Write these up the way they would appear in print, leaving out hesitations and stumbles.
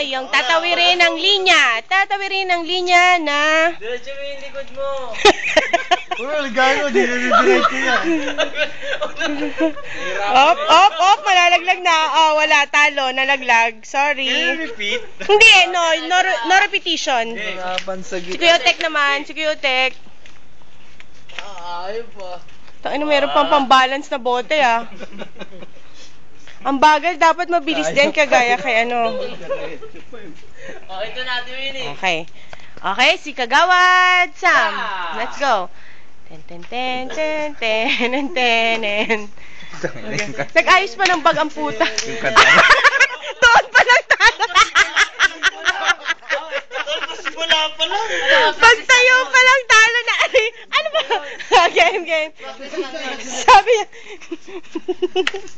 yung tatawirin ng linya. Tatawirin ng linya na... Diretso mo yung likod mo. Gago, di na diretso yan. Op, malalaglag na. Oh, wala, talo, nalaglag. Sorry. Can you repeat? Hindi, no repetition. Sa Si Kuyotek naman, si Kuyotek. Ayaw pa. Ano, meron pang pang-balance na bote, ah. Ang bagal, dapat mabilis din, kagaya kay ano. Oh, ito natin yun eh. Okay. Okay, si Kagawad Sam. Let's go. Ten, ten, ten, ten, ten, ten, ten. Nag-ayos pa ng bag ang puta. Doon pa lang talo. Wala pa lang. Pagtayo pa lang talo na. Ano ba? Game.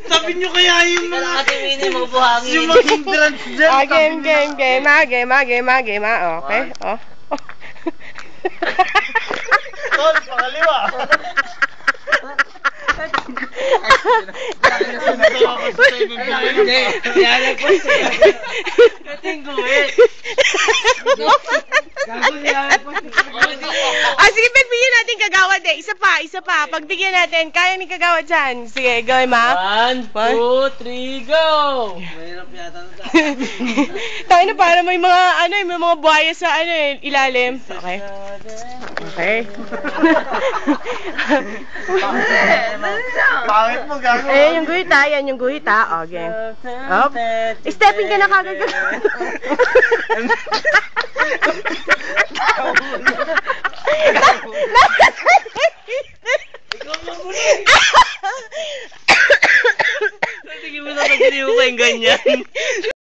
Sabi nyo kaya yung mga... Ate Winnie, mga buhangin. Yung mga hindrance dyan. Game. Okay. Oh. Tol, pangaliwa. Sige, pagbigyan natin Kagawad eh. Isa pa. Pagbigyan natin. Kaya ni Kagawad dyan. Sige, gawin ma. 1, 2, 3, go! Mahirap yata na Tayo na para may mga buhaya sa ilalim. Okay. Pangit mo, gago. Yung guhita. Yan yung guhita. Okay. Up. Stepping ka na kagad. Tingin mo na pag hindi mo pa yung ganyan.